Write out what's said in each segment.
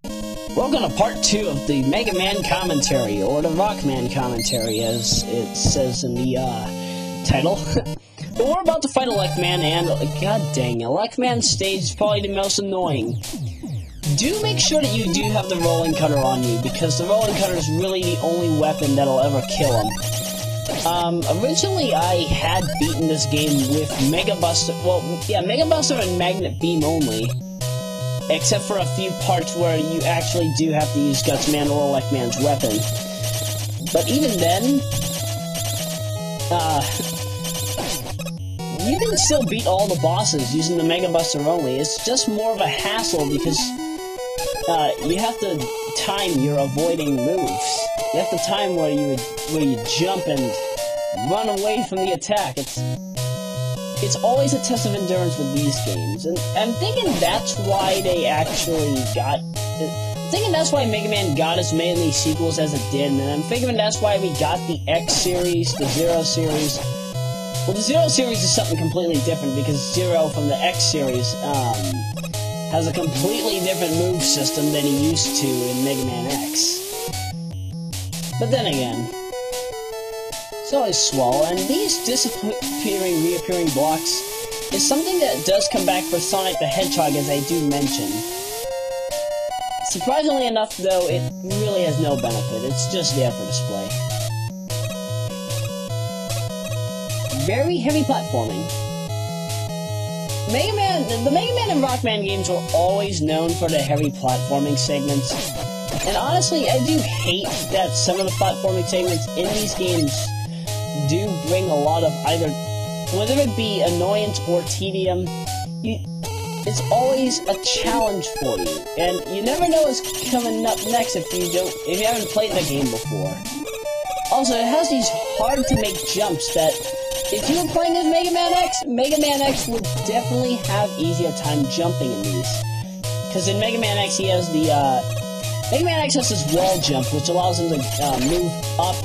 Welcome to part 2 of the Mega Man commentary, or the Rockman commentary, as it says in the title. But we're about to fight a Rockman, and god dang, a Rockman stage is probably the most annoying. Do make sure that you do have the rolling cutter on you, because the rolling cutter is really the only weapon that'll ever kill him. Originally I had beaten this game with Mega Buster, Mega Buster and Magnet Beam only. Except for a few parts where you actually do have to use Gutsman or Rockman's weapon. But even then, you can still beat all the bosses using the Mega Buster only. It's just more of a hassle because you have to time your avoiding moves. You have to time where you jump and run away from the attack. It's always a test of endurance with these games, and I'm thinking that's why they actually got... I'm thinking that's why Mega Man got as many sequels as it did, and I'm figuring that's why we got the X series, the Zero series. Well, the Zero series is something completely different, because Zero from the X series, has a completely different move system than he used to in Mega Man X. But then again... it's always swell, and these disappearing, reappearing blocks is something that does come back for Sonic the Hedgehog, as I do mention. Surprisingly enough, though, it really has no benefit. It's just there for display. Very heavy platforming. The Mega Man and Rockman games were always known for their heavy platforming segments. And honestly, I do hate that some of the platforming segments in these games do bring a lot of either, whether it be annoyance or tedium. It's always a challenge for you, and you never know what's coming up next if you haven't played the game before. Also, it has these hard to make jumps that, if you were playing as Mega Man X would definitely have easier time jumping in these. Because in Mega Man X, he has the Mega Man X has this wall jump, which allows him to move up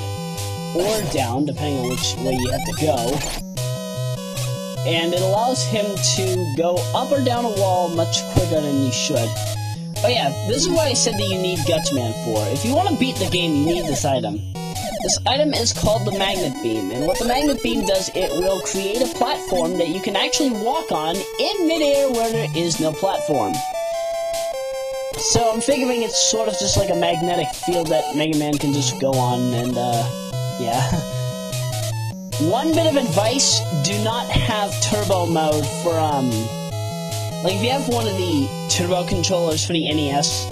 or down, depending on which way you have to go. And it allows him to go up or down a wall much quicker than you should. Oh yeah, this is what I said that you need Gutsman for. If you want to beat the game, you need this item. This item is called the Magnet Beam, and what the Magnet Beam does, it will create a platform that you can actually walk on in midair where there is no platform. So I'm figuring it's sort of just like a magnetic field that Mega Man can just go on, and yeah. One bit of advice, do not have turbo mode for, like if you have one of the turbo controllers for the NES,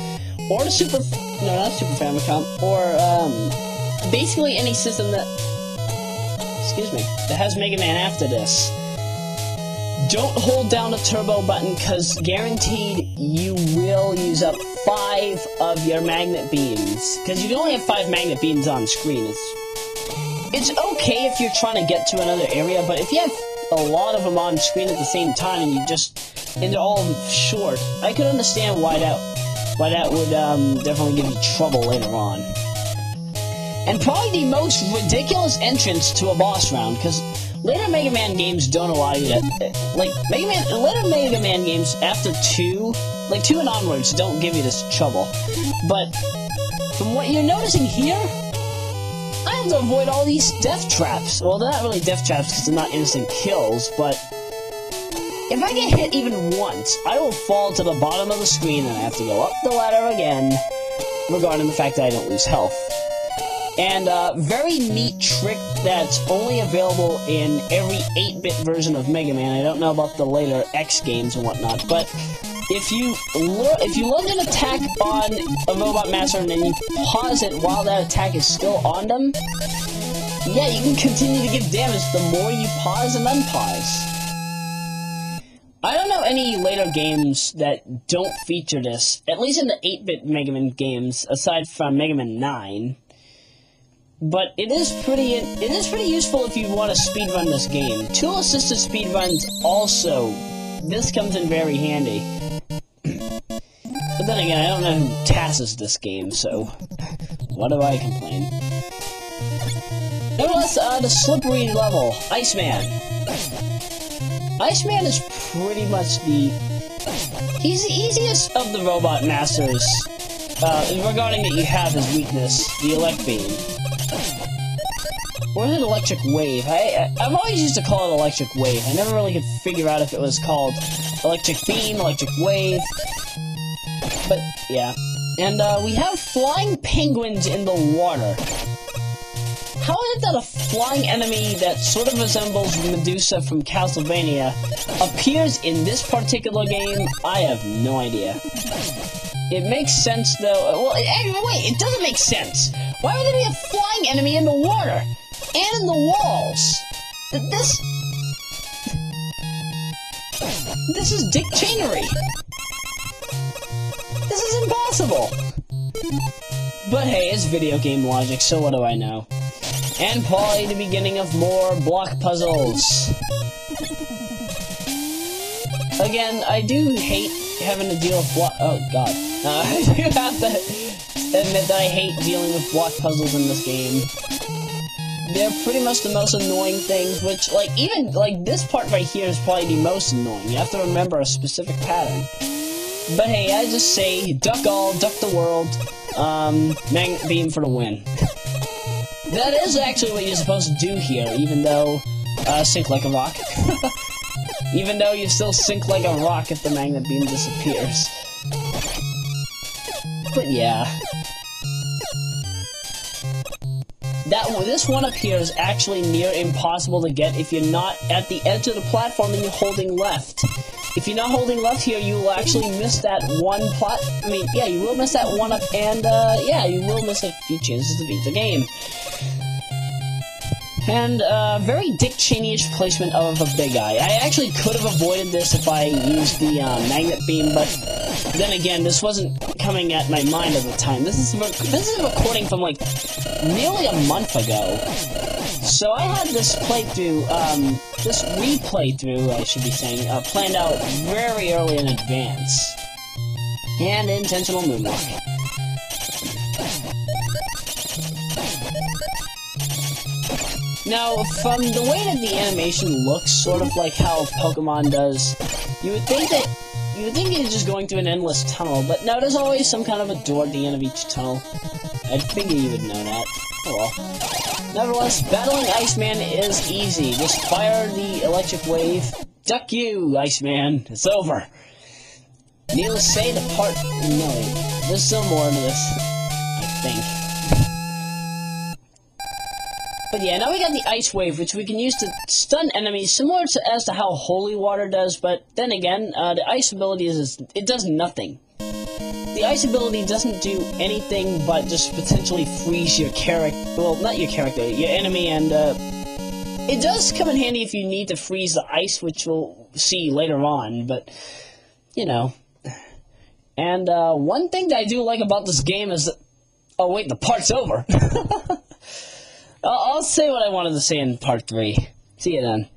or the not Super Famicom, or, basically any system that, that has Mega Man after this. Don't hold down the turbo button, because guaranteed you will use up 5 of your magnet beams. Because you can only have 5 magnet beams on screen. It's okay if you're trying to get to another area, but if you have a lot of them on screen at the same time and they're all short, I could understand why that would definitely give you trouble later on. And probably the most ridiculous entrance to a boss round, because later Mega Man games don't allow you to, later Mega Man games after 2 and onwards don't give you this trouble. But from what you're noticing here, I have to avoid all these death traps. Well, they're not really death traps because they're not instant kills, but if I get hit even once, I will fall to the bottom of the screen and I have to go up the ladder again, regarding the fact that I don't lose health. And a very neat trick that's only available in every 8-bit version of Mega Man. I don't know about the later X games and whatnot, but if you load an attack on a Robot Master and then you pause it while that attack is still on them, yeah, you can continue to give damage the more you pause and unpause. I don't know any later games that don't feature this, at least in the 8-bit Mega Man games, aside from Mega Man 9. But it is pretty useful if you want to speedrun this game. Tool-assisted speedruns also, this comes in very handy. But then again, I don't know who tasks this game, so what do I complain? Nevertheless, the slippery level, Iceman. Iceman is pretty much he's the easiest of the Robot Masters regarding that you have his weakness, the elect beam. Or is it electric wave? I've always used to call it electric wave. I never really could figure out if it was called electric beam, electric wave. But, yeah. And, we have flying penguins in the water. How is it that a flying enemy that sort of resembles Medusa from Castlevania appears in this particular game? I have no idea. It makes sense, though. Well, wait, it doesn't make sense. Why would there be a flying enemy in the water? And in the walls? This is Dick Chainery. This is impossible. But hey, it's video game logic, so what do I know? And probably the beginning of more block puzzles. Again, I do hate having to deal with block. Oh god, I do have to admit that I hate dealing with block puzzles in this game. They're pretty much the most annoying things. Which, like, even like this part right here is probably the most annoying. You have to remember a specific pattern. But hey, I just say duck all, duck the world. Magnet beam for the win. That is actually what you're supposed to do here, even though, sink like a rock. Even though you still sink like a rock if the magnet beam disappears. But yeah. This one up here is actually near impossible to get if you're not at the edge of the platform and you're holding left. If you're not holding left here, you will actually miss that one yeah, you will miss that one up, and, yeah, you will miss a few chances to beat the game. And, very Dick Cheney-ish placement of a big eye. I actually could have avoided this if I used the, magnet beam, but then again, this wasn't coming at my mind at the time. This is a recording from, like, nearly a month ago. So I had this playthrough, this replaythrough, I should be saying, planned out very early in advance. And intentional moonwalk. Now, from the way that the animation looks, sort of like how Pokemon does, you would think it's just going through an endless tunnel, but no, there's always some kind of a door at the end of each tunnel. I'd figure you would know that. Oh well. Nevertheless, battling Iceman is easy. Just fire the electric wave. Duck you, Iceman. It's over. Needless to say, the part... No, there's still more to this, I think. But yeah, now we got the Ice Wave, which we can use to stun enemies, similar as to how Holy Water does, but then again, the Ice ability it does nothing. The Ice ability doesn't do anything but just potentially freeze your character, well, not your character, your enemy, and, it does come in handy if you need to freeze the ice, which we'll see later on, but, you know. And, one thing that I do like about this game is that... Oh, wait, the part's over! I'll say what I wanted to say in part 3. See you then.